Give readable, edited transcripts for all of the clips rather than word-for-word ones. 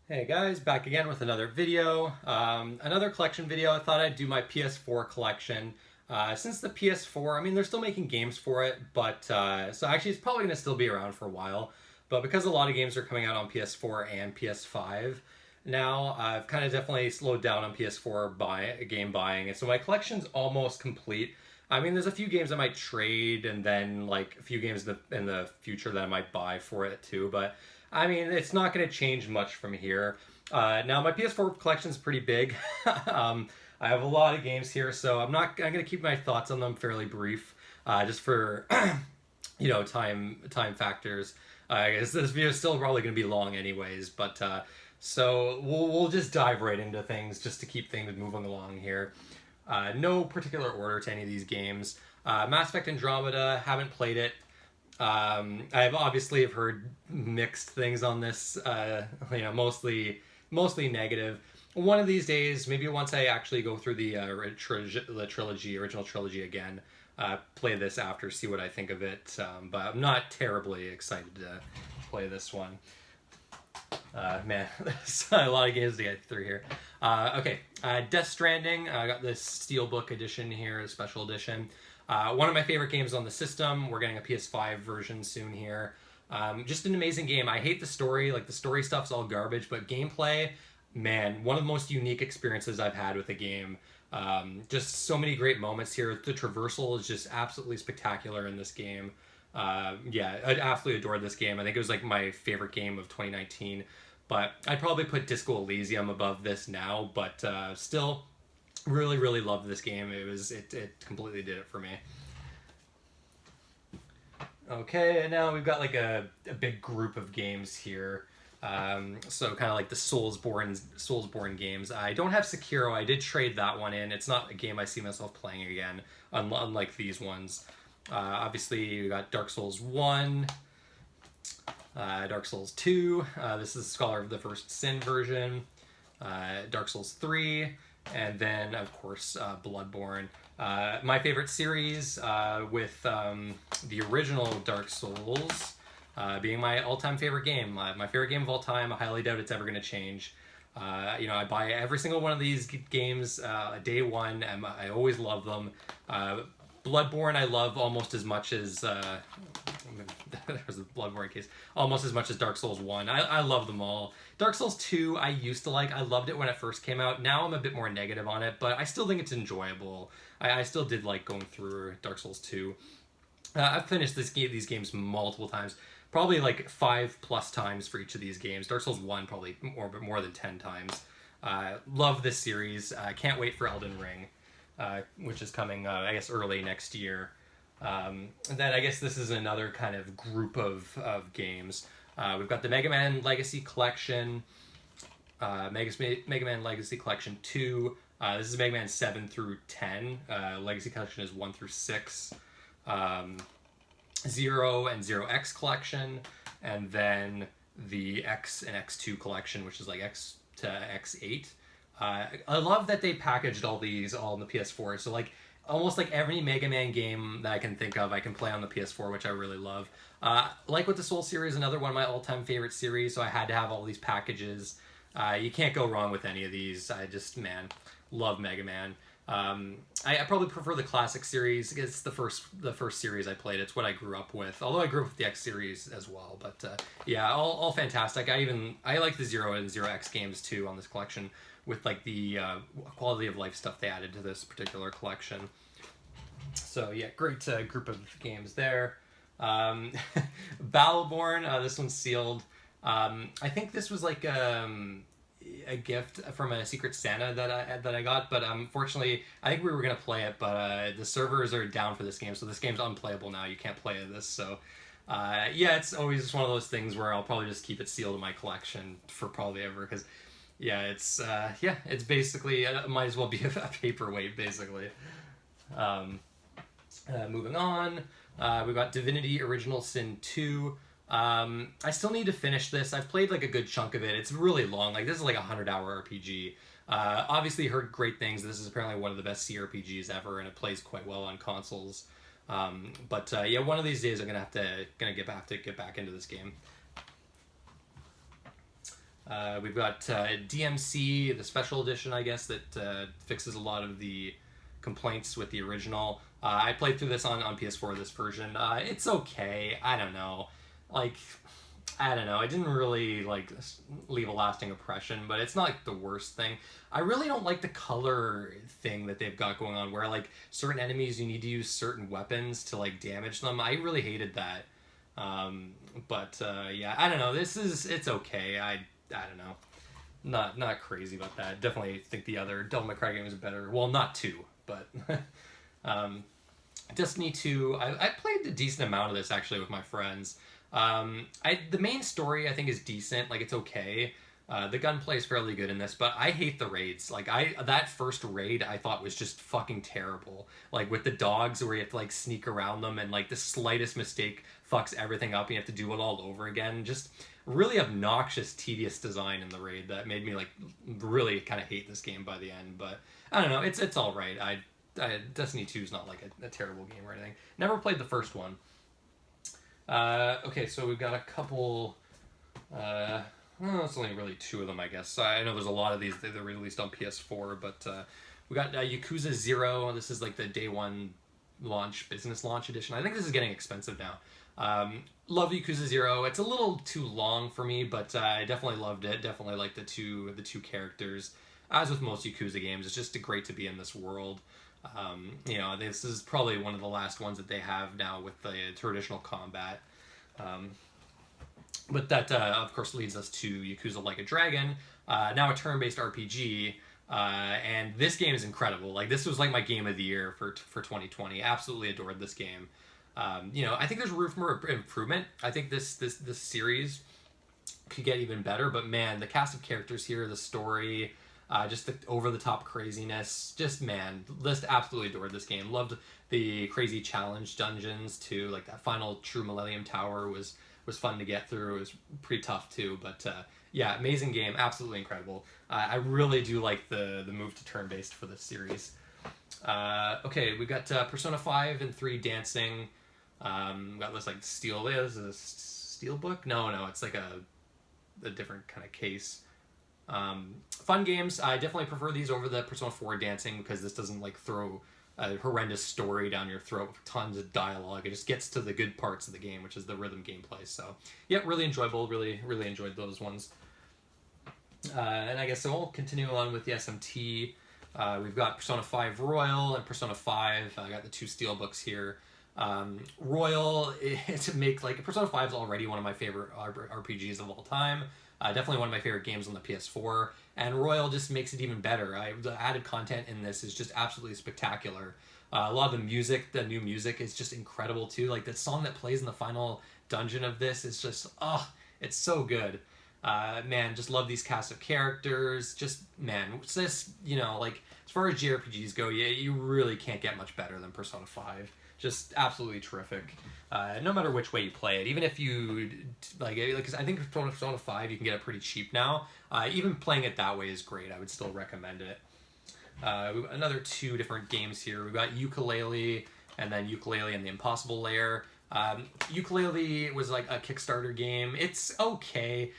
Hey guys, back again with another video. Another collection video. I thought I'd do my PS4 collection. Since the PS4, I mean, they're still making games for it, but so actually it's probably going to still be around for a while. But because a lot of games are coming out on PS4 and PS5 now, I've kind of definitely slowed down on PS4 game buying, and so my collection's almost complete. I mean, there's a few games I might trade, and then like a few games in the future that I might buy for it too. But I mean, it's not going to change much from here. Now, my PS4 collection is pretty big. I have a lot of games here, so I'm going to keep my thoughts on them fairly brief, just for time factors. I guess this video is still probably going to be long, anyways. But so we'll just dive right into things just to keep things moving along here. No particular order to any of these games. Mass Effect Andromeda, haven't played it. I've obviously have heard mixed things on this. Mostly negative. One of these days, maybe once I actually go through the original trilogy again, play this after, see what I think of it. But I'm not terribly excited to play this one. Man, there's a lot of games to get through here. Okay, Death Stranding. I got this Steelbook edition here, special edition. One of my favorite games on the system. We're getting a PS5 version soon here. Just an amazing game. I hate the story. Like, the story stuff's all garbage, but gameplay, man, one of the most unique experiences I've had with a game. Just so many great moments here. The traversal is just absolutely spectacular in this game. Yeah, I absolutely adored this game. I think it was like my favorite game of 2019. But I'd probably put Disco Elysium above this now, but still really, really loved this game. It completely did it for me. Okay, and now we've got like a big group of games here. So kind of like the Soulsborne games. I don't have Sekiro. I did trade that one in. It's not a game I see myself playing again, unlike these ones. Obviously, we got Dark Souls 1, Dark Souls 2. This is Scholar of the First Sin version. Dark Souls 3, and then, of course, Bloodborne. My favorite series, with the original Dark Souls being my all-time favorite game. My favorite game of all time. I highly doubt it's ever going to change. I buy every single one of these games day one, and I always love them. Bloodborne I love almost as much as there's a Bloodborne case, almost as much as Dark Souls 1. I love them all. Dark Souls 2 I used to like. I loved it when it first came out. Now I'm a bit more negative on it, but I still think it's enjoyable. I still did like going through Dark Souls 2. I've finished these games multiple times, probably like 5+ times for each of these games. Dark Souls 1 probably more than 10 times. Love this series. Can't wait for Elden Ring, which is coming, I guess, early next year. And then I guess this is another kind of group of games. We've got the Mega Man Legacy Collection, Mega Man Legacy Collection 2. This is Mega Man 7 through 10. Legacy Collection is 1 through 6. Zero and Zero X Collection, and then the X and X2 Collection, which is like X to X8. I love that they packaged all these all in the PS4. So like almost like every Mega Man game that I can think of, I can play on the PS4, which I really love. Like with the Soul series, another one of my all-time favorite series, so I had to have all these packages. You can't go wrong with any of these. I just, man, love Mega Man. I probably prefer the classic series. It's the first series I played. It's what I grew up with. Although I grew up with the X series as well. But yeah, all fantastic. I like the Zero and Zero X games too on this collection, with like the quality of life stuff they added to this particular collection. So yeah, great group of games there. Battleborn, this one's sealed. I think this was like a gift from a Secret Santa that I got, but unfortunately, I think we were gonna play it, but the servers are down for this game, so this game's unplayable now. You can't play this, so yeah, it's always just one of those things where I'll probably just keep it sealed in my collection for probably ever, because yeah, it's basically might as well be a paperweight basically. Moving on, we've got Divinity Original Sin 2. I still need to finish this. I've played like a good chunk of it. It's really long. Like, this is like a 100-hour RPG. Obviously heard great things. This is apparently one of the best CRPGs ever, and it plays quite well on consoles. But yeah, one of these days I'm gonna get back into this game. We've got DMC, the special edition, I guess, that fixes a lot of the complaints with the original. I played through this on PS4, this version. It's okay. I don't know. Like, I don't know. It didn't really like leave a lasting impression, but it's not like the worst thing. I really don't like the color thing that they've got going on, where like certain enemies you need to use certain weapons to like damage them. I really hated that. Yeah, I don't know. It's okay. I don't know. Not crazy about that. Definitely think the other Devil May Cry game is better. Well, not two, but um, Destiny 2. I played a decent amount of this actually with my friends. The main story I think is decent. Like, it's okay. The gunplay is fairly good in this, but I hate the raids. Like, that first raid I thought was just fucking terrible. Like, with the dogs where you have to like sneak around them, and like the slightest mistake fucks everything up and you have to do it all over again. Just really obnoxious, tedious design in the raid that made me like really kind of hate this game by the end. But I don't know, it's all right. Destiny 2 is not like a terrible game or anything. Never played the first one. Okay, so we've got a couple. Well, it's only really two of them, I guess. I know there's a lot of these that are released on PS4, but we got Yakuza 0. This is like the day one launch, business launch edition. I think this is getting expensive now. Love Yakuza 0. It's a little too long for me, but I definitely loved it. Definitely like the two characters. As with most Yakuza games, it's just great to be in this world. This is probably one of the last ones that they have now with the traditional combat. But that, of course, leads us to Yakuza Like a Dragon, now a turn-based RPG. And this game is incredible. Like, this was like my game of the year for 2020. Absolutely adored this game. I think there's room for improvement. I think this series could get even better. But man, the cast of characters here, the story, just the over-the-top craziness. Just absolutely adored this game. Loved the crazy challenge dungeons too. Like that final True Millennium Tower was fun to get through. It was pretty tough too, but yeah, amazing game, absolutely incredible. I really do like the move to turn-based for this series. Okay, we got Persona 5 and 3 dancing. We got this like steel. This is a steel book? No, it's like a different kind of case. Fun games. I definitely prefer these over the Persona 4 dancing because this doesn't like throw a horrendous story down your throat with tons of dialogue. It just gets to the good parts of the game, which is the rhythm gameplay. So, yeah, really enjoyable. Really enjoyed those ones. And I guess so we'll continue on with the SMT. We've got Persona 5 Royal and Persona 5. I got the two steelbooks here. Royal, to make like Persona 5 is already one of my favorite RPGs of all time. Definitely one of my favorite games on the PS4, and Royal just makes it even better. The added content in this is just absolutely spectacular. A lot of the music, the new music, is just incredible too. Like the song that plays in the final dungeon of this is just, it's so good. Just love these cast of characters. Just, it's this, like as far as JRPGs go, you really can't get much better than Persona 5. Just absolutely terrific. No matter which way you play it, even if you because I think Persona 5 you can get it pretty cheap now. Even playing it that way is great. I would still recommend it. We've got another two different games here. We've got Yooka-Laylee and then Yooka-Laylee and the Impossible Lair. Yooka-Laylee was like a Kickstarter game. It's okay.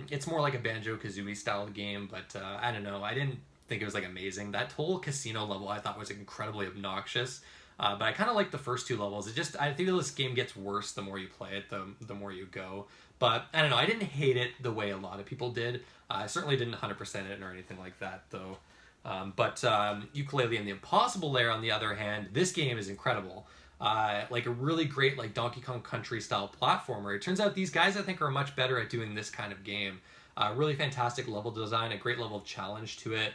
It's more like a Banjo-Kazooie style game, but I don't know. I didn't think it was like amazing. That whole casino level I thought was incredibly obnoxious. But I kind of like the first two levels. I think this game gets worse the more you play it, the more you go. But I don't know, I didn't hate it the way a lot of people did. I certainly didn't 100% it or anything like that, though. Yooka-Laylee and the Impossible Lair, on the other hand, this game is incredible. Like a really great like Donkey Kong Country style platformer. It turns out these guys I think are much better at doing this kind of game. Really fantastic level design, a great level of challenge to it.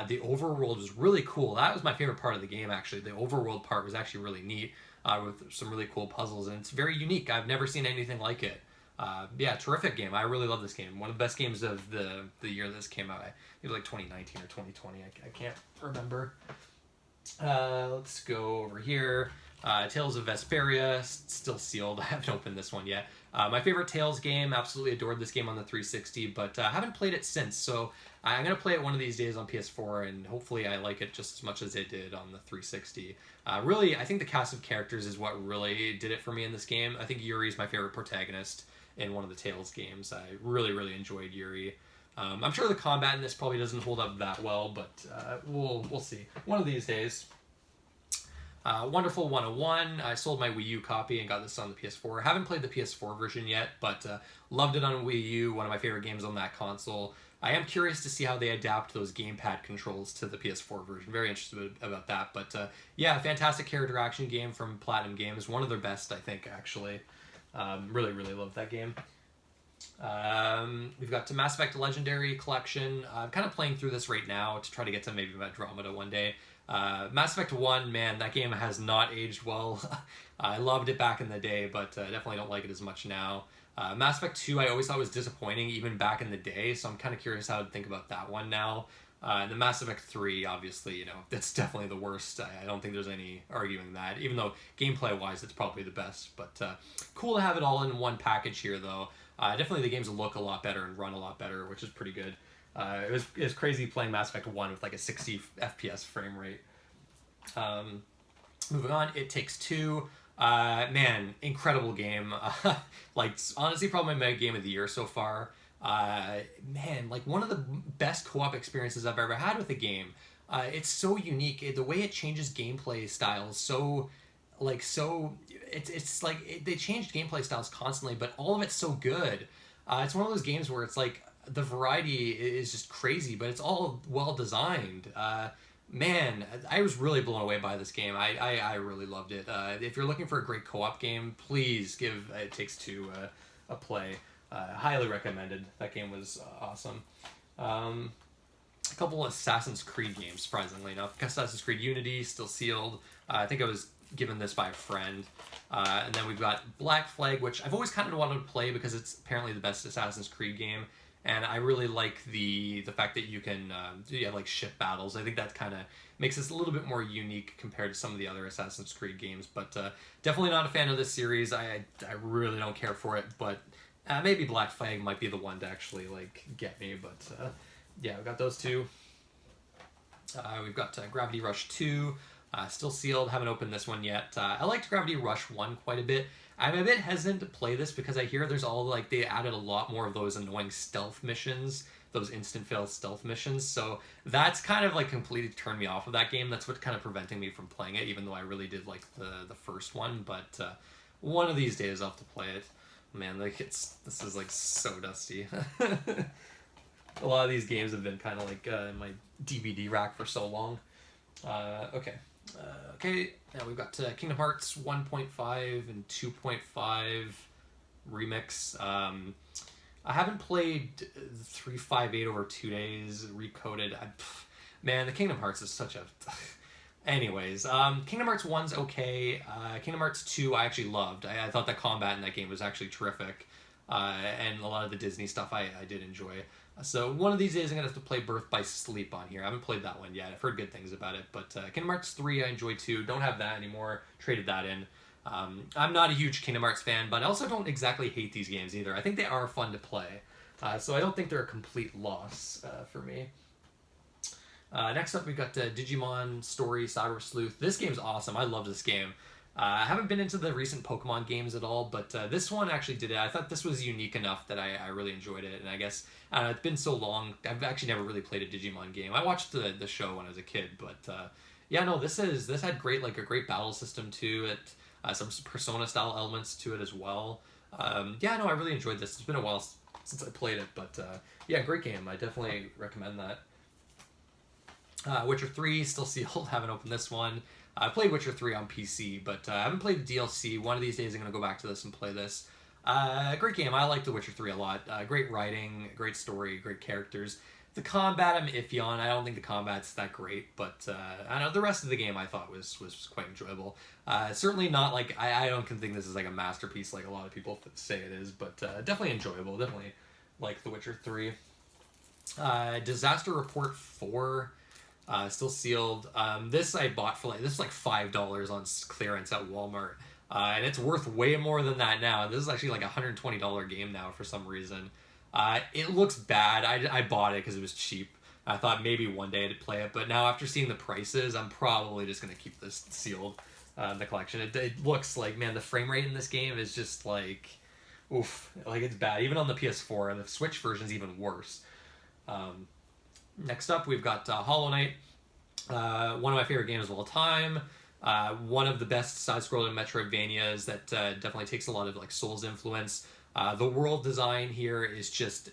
The overworld was really cool. That was my favorite part of the game, actually. The overworld part was actually really neat, with some really cool puzzles, and it's very unique. I've never seen anything like it. Terrific game. I really love this game. One of the best games of the year this came out. It was like 2019 or 2020. I can't remember. Let's go over here. Tales of Vesperia, still sealed. I haven't opened this one yet. My favorite Tales game, absolutely adored this game on the 360, but I haven't played it since, so I'm going to play it one of these days on PS4, and hopefully I like it just as much as I did on the 360. Really, I think the cast of characters is what really did it for me in this game. I think Yuri's my favorite protagonist, in one of the Tales games. I really enjoyed Yuri. I'm sure the combat in this probably doesn't hold up that well, but we'll see. One of these days. Wonderful 101. I sold my Wii U copy and got this on the PS4. Haven't played the PS4 version yet, but loved it on Wii U. One of my favorite games on that console. I am curious to see how they adapt those gamepad controls to the PS4 version. Very interested about that. But yeah, fantastic character action game from Platinum Games. One of their best, I think, actually. Really love that game. We've got the Mass Effect Legendary Collection. I'm kind of playing through this right now to try to get to maybe Andromeda one day. Mass Effect 1, man, that game has not aged well. I loved it back in the day, but definitely don't like it as much now. Mass Effect 2, I always thought was disappointing, even back in the day, so I'm kind of curious how to think about that one now. And the Mass Effect 3, obviously, you know, that's definitely the worst. I don't think there's any arguing that, even though gameplay-wise, it's probably the best. But cool to have it all in one package here, though. Definitely the games look a lot better and run a lot better, which is pretty good. It was crazy playing Mass Effect 1 with like a 60 FPS frame rate. Moving on, It Takes Two. Man, incredible game. Like, honestly, probably my game of the year so far. Man, like one of the best co-op experiences I've ever had with a game. It's so unique. The way it changes gameplay styles, it's like they changed gameplay styles constantly, but all of it's so good. It's one of those games where it's like the variety is just crazy, but it's all well designed. Man, I was really blown away by this game. I really loved it. If you're looking for a great co-op game, please give It Takes Two a play. Highly recommended. That game was awesome. A couple of Assassin's Creed games, surprisingly enough. Assassin's Creed Unity, still sealed. I think I was given this by a friend. And then we've got Black Flag, which I've always kind of wanted to play because it's apparently the best Assassin's Creed game. And I really like the fact that you can have like ship battles. I think that kind of makes this a little bit more unique compared to some of the other Assassin's Creed games. But definitely not a fan of this series. I really don't care for it. But maybe Black Flag might be the one to actually like get me. But yeah, we got those two. We've got Gravity Rush 2. Still sealed. Haven't opened this one yet. I liked Gravity Rush 1 quite a bit. I'm a bit hesitant to play this because I hear there's all like they added a lot more of those annoying stealth missions, those instant fail stealth missions. So that's kind of like completely turned me off of that game. That's what's kind of preventing me from playing it, even though I really did like the first one. But one of these days I'll have to play it. Man, like this is like so dusty. A lot of these games have been kind of like in my DVD rack for so long. Okay. Okay, now we've got Kingdom Hearts 1.5 and 2.5 Remix. I haven't played 358 over 2 days, Recoded. Man, the Kingdom Hearts is such a... Anyways, Kingdom Hearts 1's okay. Kingdom Hearts 2 I actually loved. I thought the combat in that game was actually terrific. And a lot of the Disney stuff I did enjoy. So one of these days I'm going to have to play Birth by Sleep on here. I haven't played that one yet. I've heard good things about it. But Kingdom Hearts 3 I enjoy too. Don't have that anymore. Traded that in. I'm not a huge Kingdom Hearts fan, but I also don't exactly hate these games either. I think they are fun to play. So I don't think they're a complete loss for me. Next up we've got Digimon Story Cyber Sleuth. This game's awesome. I love this game. I haven't been into the recent Pokemon games at all, but this one actually did it. I thought this was unique enough that I really enjoyed it, and I guess it's been so long. I've actually never really played a Digimon game. I watched the show when I was a kid, but yeah, no, this had a great battle system to it, some Persona style elements to it as well. Yeah, no, I really enjoyed this. It's been a while since I played it, but yeah, great game. I definitely recommend that. Witcher 3 still sealed. Haven't opened this one. I played Witcher 3 on PC, but I haven't played the DLC. One of these days I'm going to go back to this and play this. Great game. I like The Witcher 3 a lot. Great writing, great story, great characters. The combat I'm iffy on. I don't think the combat's that great, but I know the rest of the game I thought was quite enjoyable. Certainly not like, I don't think this is like a masterpiece like a lot of people say it is, but definitely enjoyable. Definitely like The Witcher 3. Disaster Report 4. Still sealed. This I bought for this is like $5 on clearance at Walmart. And it's worth way more than that now. This is actually like a $120 game now for some reason. It looks bad. I bought it because it was cheap. I thought maybe one day I'd play it, but now after seeing the prices, I'm probably just going to keep this sealed in the collection. It looks like, man, the frame rate in this game is just like, oof, like it's bad. Even on the PS4, and the Switch version's even worse. Next up, we've got Hollow Knight, one of my favorite games of all time. One of the best side-scrolling Metroidvanias that definitely takes a lot of like Souls influence. The world design here is just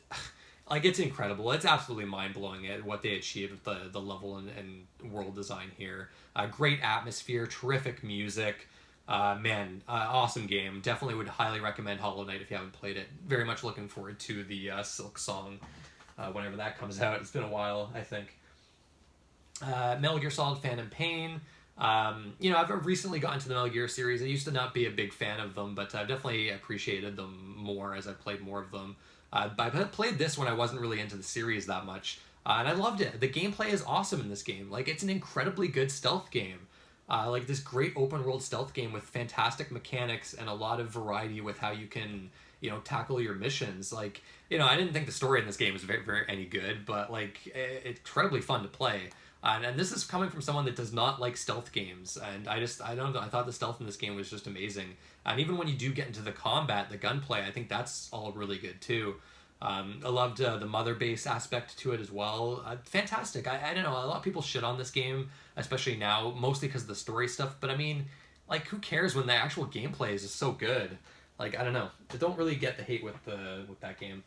like it's incredible. It's absolutely mind-blowing at what they achieved with the level and world design here. Great atmosphere, terrific music. Awesome game. Definitely would highly recommend Hollow Knight if you haven't played it. Very much looking forward to the Silk Song whenever that comes out. It's been a while, I think. Metal Gear Solid Phantom Pain. I've recently gotten to the Metal Gear series. I used to not be a big fan of them, but I've definitely appreciated them more as I've played more of them. I played this when I wasn't really into the series that much, and I loved it. The gameplay is awesome in this game. Like, it's an incredibly good stealth game. Like this great open world stealth game with fantastic mechanics and a lot of variety with how you can, tackle your missions. Like, I didn't think the story in this game was very, very any good, but like, it's incredibly fun to play. And this is coming from someone that does not like stealth games, and I don't know, I thought the stealth in this game was just amazing. And even when you do get into the combat, the gunplay, I think that's all really good too. I loved the mother base aspect to it as well. Fantastic. I don't know, a lot of people shit on this game, especially now, mostly because of the story stuff, but I mean, like, who cares when the actual gameplay is just so good? Like, I don't know. I don't really get the hate with that game.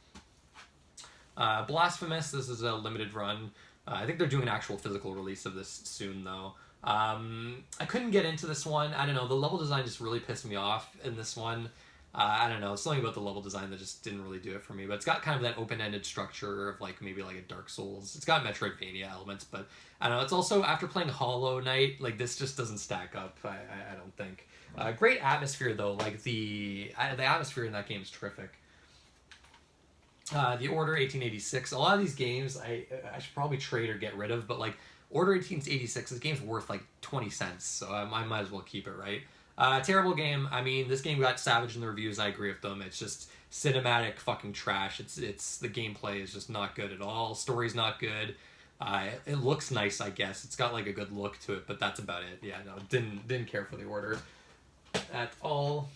Blasphemous, this is a limited run. I think they're doing an actual physical release of this soon, though. I couldn't get into this one. I don't know. The level design just really pissed me off in this one. I don't know. Something about the level design that just didn't really do it for me. But it's got kind of that open-ended structure of like maybe like a Dark Souls. It's got Metroidvania elements, but I don't know. It's also, after playing Hollow Knight, like this just doesn't stack up. I don't think. Great atmosphere though. Like the atmosphere in that game is terrific. The Order 1886. A lot of these games I should probably trade or get rid of, but like Order 1886, this game's worth like 20 cents, so I might as well keep it, right? Terrible game. I mean, this game got savaged in the reviews. I agree with them. It's just cinematic fucking trash. It's the gameplay is just not good at all. Story's not good. It looks nice, I guess. It's got like a good look to it, but that's about it. Yeah, no, didn't care for the Order at all.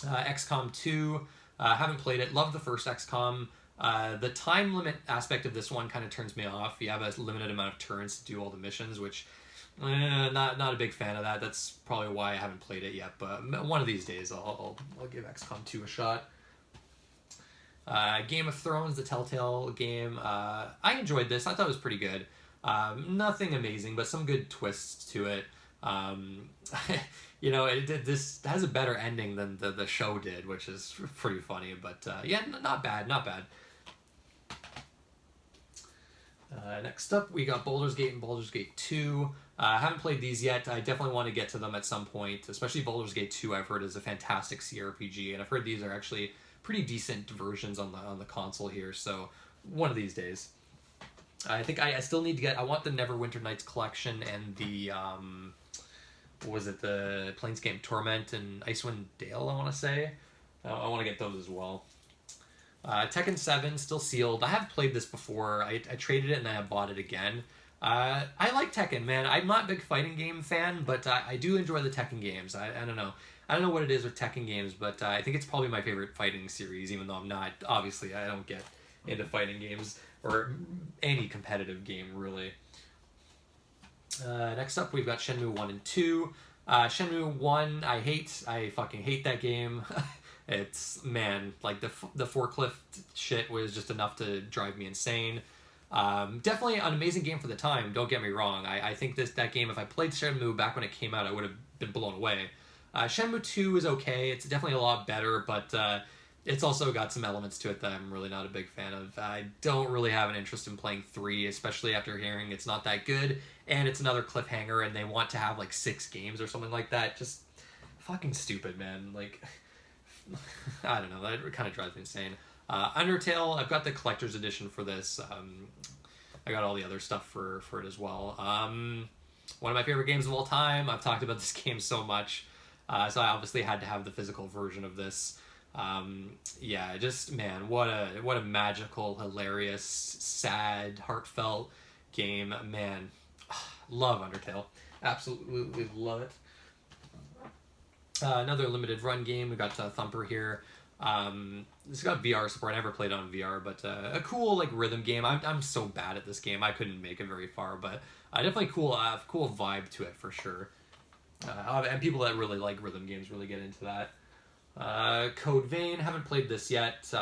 XCOM 2. Haven't played it. Love the first XCOM. The time limit aspect of this one kind of turns me off. You have a limited amount of turns to do all the missions, which not a big fan of that. That's probably why I haven't played it yet. But one of these days, I'll give XCOM 2 a shot. Game of Thrones, the Telltale game. I enjoyed this. I thought it was pretty good. Nothing amazing, but some good twists to it. This has a better ending than the show did, which is pretty funny. But not bad. Next up, we got Baldur's Gate and Baldur's Gate 2. I haven't played these yet. I definitely want to get to them at some point, especially Baldur's Gate 2. I've heard is a fantastic CRPG, and I've heard these are actually pretty decent versions on the console here. So one of these days. I think I still need to get. I want the Neverwinter Nights collection and the the Planescape Torment and Icewind Dale, I want to say. I want to get those as well. Tekken 7, still sealed. I have played this before. I traded it and then I bought it again. I like Tekken, man. I'm not a big fighting game fan, but I do enjoy the Tekken games. I don't know. I don't know what it is with Tekken games, but I think it's probably my favorite fighting series, even though I'm not. Obviously, I don't get into fighting games or any competitive game, really. Next up, we've got Shenmue 1 and 2. Shenmue 1, I fucking hate that game. It's, man, like the forklift shit was just enough to drive me insane. Definitely an amazing game for the time, don't get me wrong. I think that game, if I played Shenmue back when it came out, I would have been blown away. Shenmue 2 is okay. It's definitely a lot better, but it's also got some elements to it that I'm really not a big fan of. I don't really have an interest in playing 3, especially after hearing it's not that good, and it's another cliffhanger, and they want to have like 6 games or something like that. Just fucking stupid, man. Like, I don't know, that kind of drives me insane. Undertale, I've got the collector's edition for this. I got all the other stuff for it as well. One of my favorite games of all time. I've talked about this game so much, so I obviously had to have the physical version of this. Just, man, what a magical, hilarious, sad, heartfelt game. Man, love Undertale. Absolutely love it. Another limited run game. We got Thumper here. It's got VR support. I never played on VR, but a cool like rhythm game. I'm so bad at this game. I couldn't make it very far, but definitely cool vibe to it for sure. And people that really like rhythm games really get into that. Code Vein, haven't played this yet.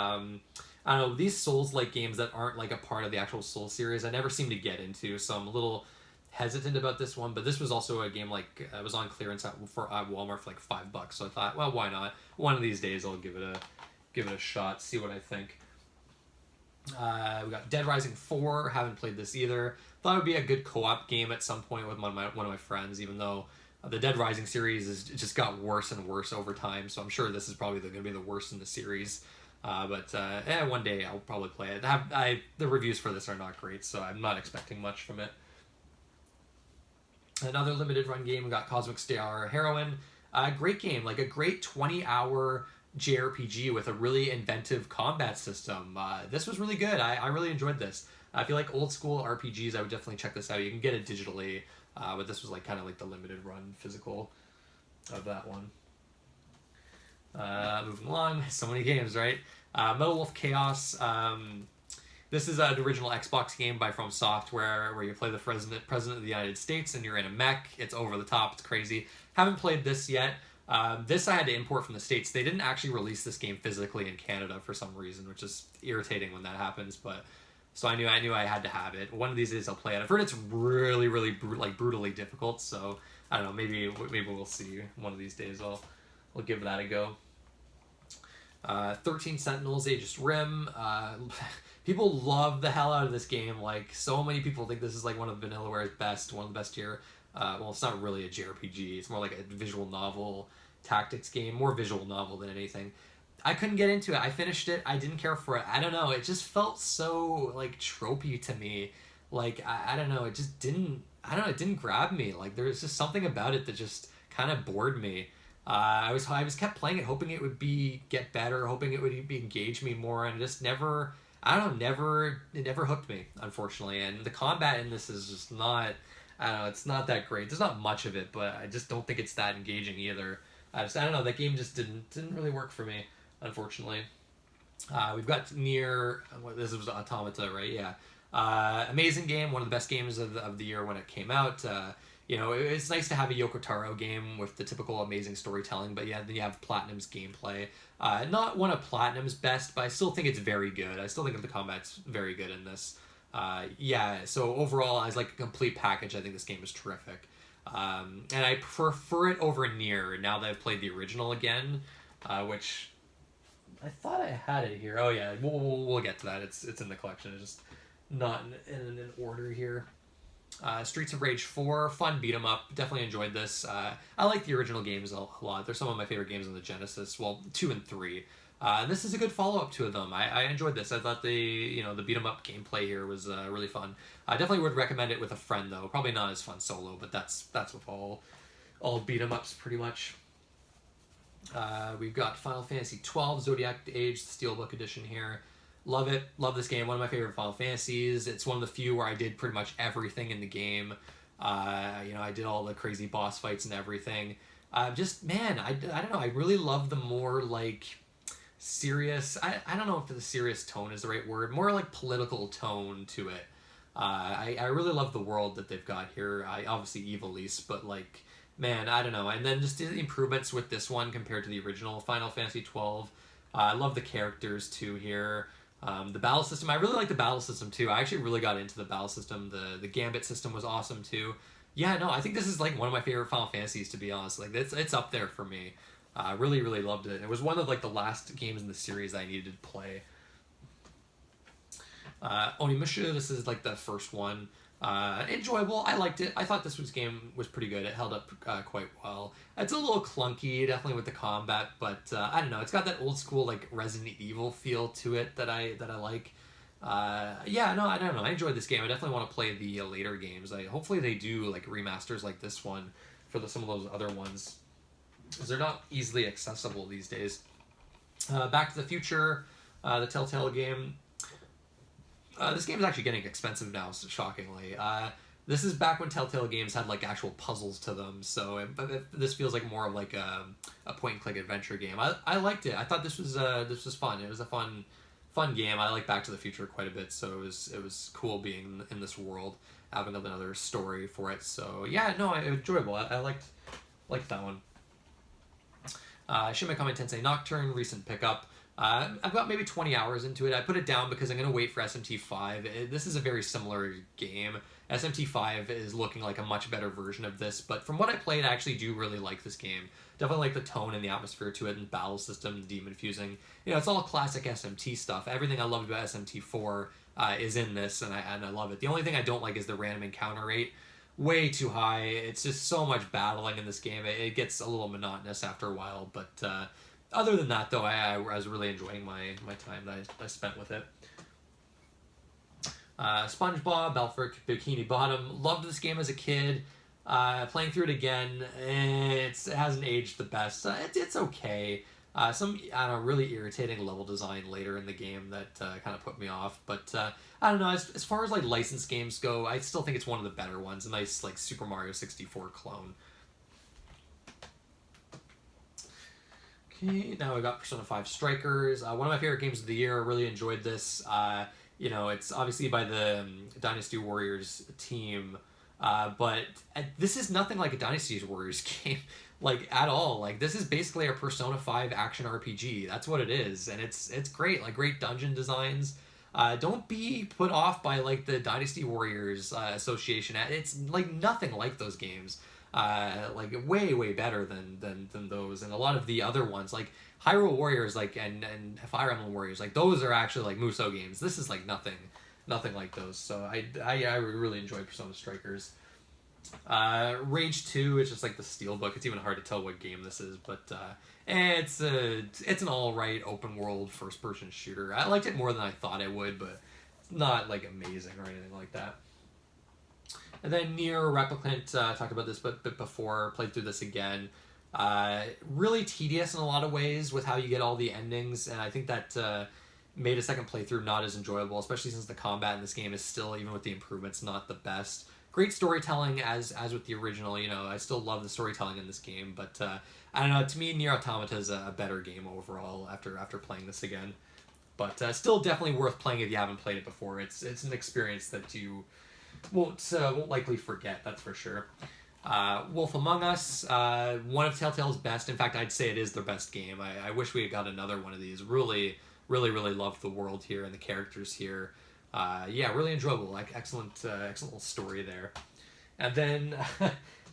I don't know, these Souls-like games that aren't like a part of the actual Souls series, I never seem to get into, so I'm a little hesitant about this one. But this was also a game like it was on clearance at Walmart for like $5, so I thought, well, why not? One of these days I'll give it a shot, see what I think. We got Dead Rising 4, haven't played this either. Thought it would be a good co-op game at some point with one of my friends, even though the Dead Rising series it just got worse and worse over time, so I'm sure this is probably going to be the worst in the series. But one day I'll probably play it. The reviews for this are not great, so I'm not expecting much from it. Another limited run game, we got Cosmic Star Heroine. Great game, like a great 20-hour JRPG with a really inventive combat system. This was really good. I really enjoyed this. If you like old school RPGs, I would definitely check this out. You can get it digitally, but this was like kind of like the limited run physical of that one. Moving along, so many games, right? Metal Wolf Chaos. This is an original Xbox game by From Software where you play the president of the United States and you're in a mech. It's over the top. It's crazy. Haven't played this yet. This I had to import from the States. They didn't actually release this game physically in Canada for some reason, which is irritating when that happens. But so I knew I had to have it. One of these days I'll play it. I've heard it's really, really brutally difficult. So I don't know. Maybe we'll see. One of these days I'll give that a go. 13 Sentinels, Aegis Rim. People love the hell out of this game. Like, so many people think this is like one of Vanillaware's best, one of the best here. Well, it's not really a JRPG. It's more like a visual novel tactics game. More visual novel than anything. I couldn't get into it. I finished it. I didn't care for it. I don't know. It just felt so, like, tropey to me. Like, I don't know. It just didn't... I don't know. It didn't grab me. Like, there's just something about it that just kind of bored me. I was kept playing it, hoping it would get better, hoping it would engage me more, and just never... I don't know, it never hooked me, unfortunately. And the combat in this is just not... I don't know, it's not that great. There's not much of it, but I just don't think it's that engaging either. I don't know, that game just didn't really work for me, unfortunately. We've got Nier... This was Automata, right? Yeah. Amazing game, one of the best games of the year when it came out. You know, it's nice to have a Yoko Taro game with the typical amazing storytelling, but yeah, then you have Platinum's gameplay. Not one of Platinum's best, but I still think it's very good. I still think the combat's very good in this. Yeah, so overall, as like a complete package, I think this game is terrific. And I prefer it over Nier now that I've played the original again, which I thought I had it here. Oh yeah, we'll get to that. It's in the collection. It's just not in an order here. Streets of Rage 4, fun beat 'em up. Definitely enjoyed this. I like the original games a lot. They're some of my favorite games on the Genesis. Well, 2 and 3. And this is a good follow-up to them. I enjoyed this. I thought the beat 'em up gameplay here was really fun. I definitely would recommend it with a friend though. Probably not as fun solo, but that's with all beat 'em ups pretty much. We've got Final Fantasy 12 Zodiac Age, the Steelbook edition here. Love it. Love this game. One of my favorite Final Fantasies. It's one of the few where I did pretty much everything in the game. I did all the crazy boss fights and everything. I don't know. I really love the more like serious. I don't know if the serious tone is the right word. More like political tone to it. I really love the world that they've got here. Obviously Evil East, but like, man, I don't know. And then just the improvements with this one compared to the original Final Fantasy 12. I love the characters too here. The battle system, I really like the battle system too. I actually really got into the battle system. The Gambit system was awesome too. Yeah, no, I think this is like one of my favorite Final Fantasies, to be honest. Like it's up there for me. Really, really loved it. It was one of like the last games in the series I needed to play. Onimusha, this is like the first one. Enjoyable. I liked it. I thought this game was pretty good. It held up quite well. It's a little clunky, definitely with the combat, but I don't know. It's got that old school like Resident Evil feel to it that I like. Yeah, no, I don't know. I enjoyed this game. I definitely want to play the later games. Hopefully they do like remasters like this one for some of those other ones, because they're not easily accessible these days. Back to the Future, the Telltale game. This game is actually getting expensive now, shockingly. This is back when Telltale games had like actual puzzles to them, so this feels like more of like a point and click adventure game. I liked it. I thought this was fun. It was a fun game. I like Back to the Future quite a bit, so it was cool being in this world, having another story for it. So yeah, no, enjoyable. I liked that one. Shin Megami Tensei Nocturne, recent pickup. I've got maybe 20 hours into it. I put it down because I'm going to wait for SMT5. This is a very similar game. SMT5 is looking like a much better version of this, but from what I played, I actually do really like this game. Definitely like the tone and the atmosphere to it, and battle system, and demon fusing. You know, it's all classic SMT stuff. Everything I loved about SMT4 is in this, and I love it. The only thing I don't like is the random encounter rate. Way too high. It's just so much battling in this game. It gets a little monotonous after a while, but other than that, though, I was really enjoying my time that I spent with it. SpongeBob, Belfort, Bikini Bottom. Loved this game as a kid. Playing through it again, it hasn't aged the best. It's okay. Some, I don't know, really irritating level design later in the game that kind of put me off. But I don't know, as far as like licensed games go, I still think it's one of the better ones. A nice like Super Mario 64 clone. Okay, now we got Persona 5 Strikers. One of my favorite games of the year. I really enjoyed this. You know, it's obviously by the Dynasty Warriors team, but this is nothing like a Dynasty Warriors game, like, at all. Like, this is basically a Persona 5 action RPG. That's what it is, and it's great. Like, great dungeon designs. Don't be put off by, like, the Dynasty Warriors Association. It's, like, nothing like those games. Like, way better than those, and a lot of the other ones, like Hyrule Warriors, like and Fire Emblem Warriors, like those are actually like Musou games. This is like nothing like those. So I really enjoy Persona Strikers. Rage 2, it's just like the Steelbook. It's even hard to tell what game this is, but it's an all right open world first person shooter. I liked it more than I thought I would, but it's not like amazing or anything like that. And then Nier Replicant, talked about this but before, played through this again. Really tedious in a lot of ways with how you get all the endings, and I think that made a second playthrough not as enjoyable, especially since the combat in this game is still, even with the improvements, not the best. Great storytelling as with the original, you know, I still love the storytelling in this game, but I don't know, to me, Nier Automata is a better game overall after playing this again. But still definitely worth playing if you haven't played it before. It's an experience that you won't likely forget, that's for sure. Wolf Among Us, one of Telltale's best. In fact, I'd say it is their best game. I wish we had got another one of these. Really loved the world here and the characters here. Yeah, really enjoyable. Like, excellent little story there. And then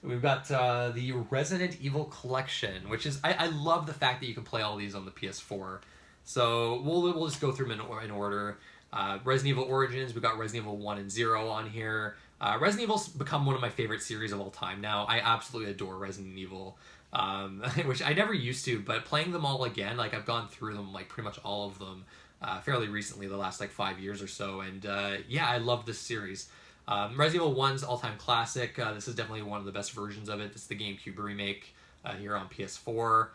we've got the Resident Evil Collection, which is, I love the fact that you can play all these on the PS4. So we'll just go through them in order. Resident Evil Origins, we've got Resident Evil 1 and 0 on here. Resident Evil's become one of my favorite series of all time now. I absolutely adore Resident Evil, which I never used to, but playing them all again, like, I've gone through them, like, pretty much all of them fairly recently, the last, like, 5 years or so, and yeah, I love this series. Resident Evil 1's all-time classic. This is definitely one of the best versions of it. It's the GameCube remake here on PS4.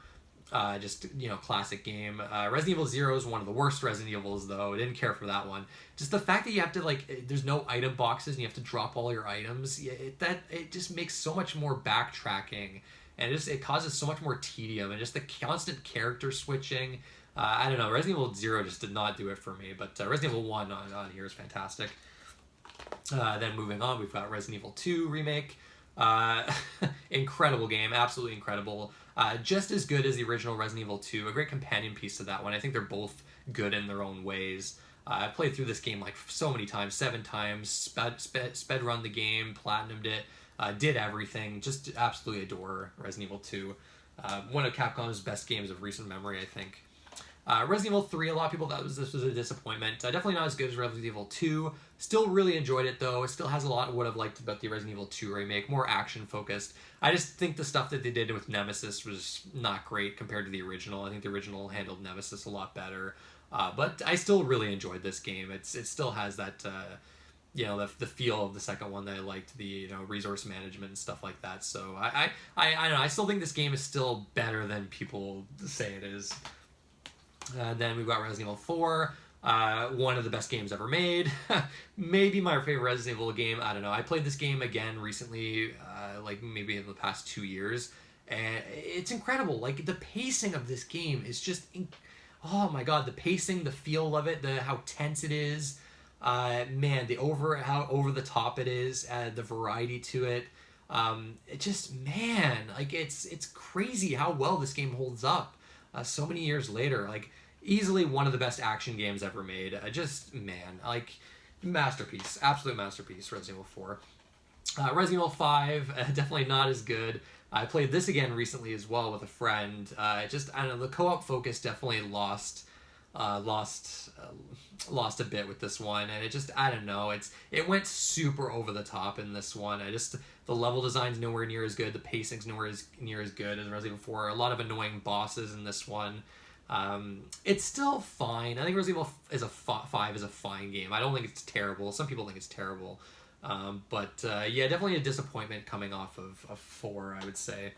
Just, you know, classic game. Resident Evil 0 is one of the worst Resident Evils, though. I didn't care for that one. Just the fact that you have to, like, there's no item boxes and you have to drop all your items, it just makes so much more backtracking, and it causes so much more tedium, and just the constant character switching. I don't know, Resident Evil 0 just did not do it for me, but Resident Evil 1 on here is fantastic. Then moving on, we've got Resident Evil 2 Remake. Incredible game, absolutely incredible. Just as good as the original Resident Evil 2, a great companion piece to that one. I think they're both good in their own ways. I played through this game like so many times, 7 times, sped run the game, platinumed it, did everything. Just absolutely adore Resident Evil 2. One of Capcom's best games of recent memory, I think. Resident Evil 3, a lot of people thought this was a disappointment. Definitely not as good as Resident Evil 2. Still really enjoyed it, though. It still has a lot of what I've liked about the Resident Evil 2 remake, more action-focused. I just think the stuff that they did with Nemesis was not great compared to the original. I think the original handled Nemesis a lot better. But I still really enjoyed this game. It still has that, you know, the feel of the second one that I liked, the, you know, resource management and stuff like that. So I don't know. I still think this game is still better than people say it is. Then we've got Resident Evil 4. One of the best games ever made. Maybe my favorite Resident Evil game. I don't know. I played this game again recently, like maybe in the past 2 years, and it's incredible. Like the pacing of this game is just, oh my god, the pacing, the feel of it, the how tense it is. Man, how over the top it is, the variety to it. It just, man, like it's crazy how well this game holds up. So many years later, like easily one of the best action games ever made. Just, man, like masterpiece, absolute masterpiece. Resident Evil 4. Resident Evil 5, definitely not as good. I played this again recently as well with a friend. Just, I don't know, the co-op focus definitely lost a bit with this one, and it just, I don't know, it went super over the top in this one. The level design's nowhere near as good, the pacing's nowhere near as good as Resident Evil 4. A lot of annoying bosses in this one. It's still fine. I think Resident Evil 5 is a fine game. I don't think it's terrible. Some people think it's terrible. But yeah, definitely a disappointment coming off of 4, I would say.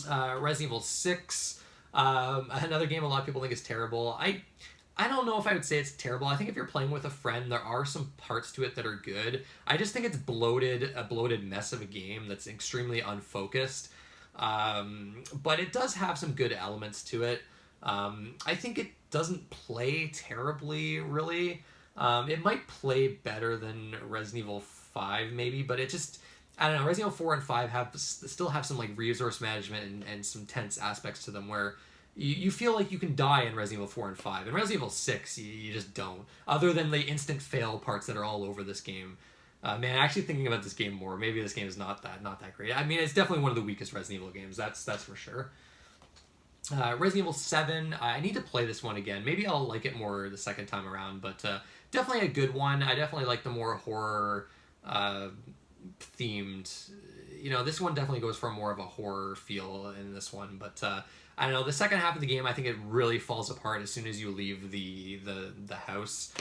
Resident Evil 6, another game a lot of people think is terrible. I don't know if I would say it's terrible. I think if you're playing with a friend, there are some parts to it that are good. I just think it's a bloated mess of a game that's extremely unfocused. But it does have some good elements to it. I think it doesn't play terribly, really. It might play better than Resident Evil 5, maybe, but it just, I don't know, Resident Evil 4 and 5 still have some like resource management and some tense aspects to them where you feel like you can die in Resident Evil 4 and 5. In Resident Evil 6, you just don't. Other than the instant fail parts that are all over this game. Man, actually thinking about this game more, maybe this game is not that great. I mean, it's definitely one of the weakest Resident Evil games, that's for sure. Resident Evil 7, I need to play this one again. Maybe I'll like it more the second time around, but definitely a good one. I definitely like the more horror themed. You know, this one definitely goes for more of a horror feel in this one, but I don't know, the second half of the game, I think it really falls apart as soon as you leave the house.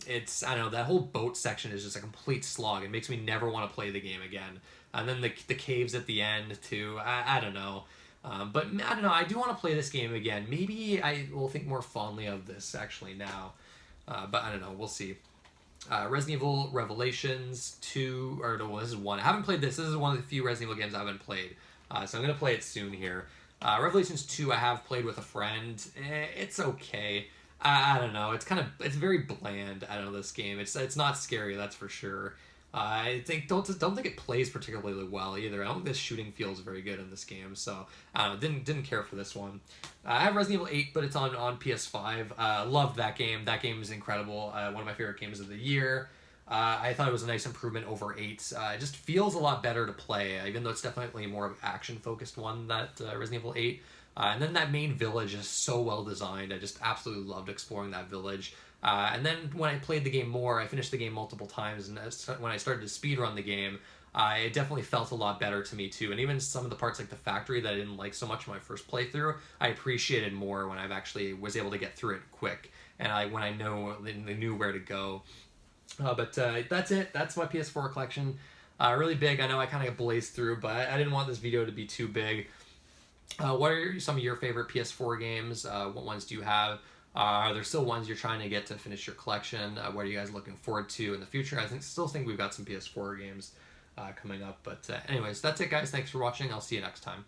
It's, I don't know, that whole boat section is just a complete slog. It makes me never want to play the game again. And then the caves at the end, too. I don't know. But I don't know, I do want to play this game again. Maybe I will think more fondly of this, actually, now. But I don't know, we'll see. Resident Evil Revelations 2, or no, this is 1. I haven't played this. This is one of the few Resident Evil games I haven't played. So I'm going to play it soon here. Revelations 2 I have played with a friend. It's okay. I don't know. It's very bland. I don't know, this game. It's not scary, that's for sure. I don't think it plays particularly well either. I don't think the shooting feels very good in this game, so I don't know, didn't care for this one. I have Resident Evil 8, but it's on PS5. Loved that game. That game is incredible. One of my favorite games of the year. I thought it was a nice improvement over 8. It just feels a lot better to play, even though it's definitely more of an action-focused one, that Resident Evil 8. And then that main village is so well designed. I just absolutely loved exploring that village. And then when I played the game more, I finished the game multiple times, and when I started to speedrun the game, it definitely felt a lot better to me too. And even some of the parts like the factory that I didn't like so much in my first playthrough, I appreciated more when I actually was able to get through it quick, and when I knew where to go. But that's it. That's my PS4 collection. Really big. I know I kind of blazed through, but I didn't want this video to be too big. What are some of your favorite PS4 games? What ones do you have? Are there still ones you're trying to get to finish your collection? What are you guys looking forward to in the future? I still think we've got some PS4 games coming up. But anyways, that's it, guys. Thanks for watching. I'll see you next time.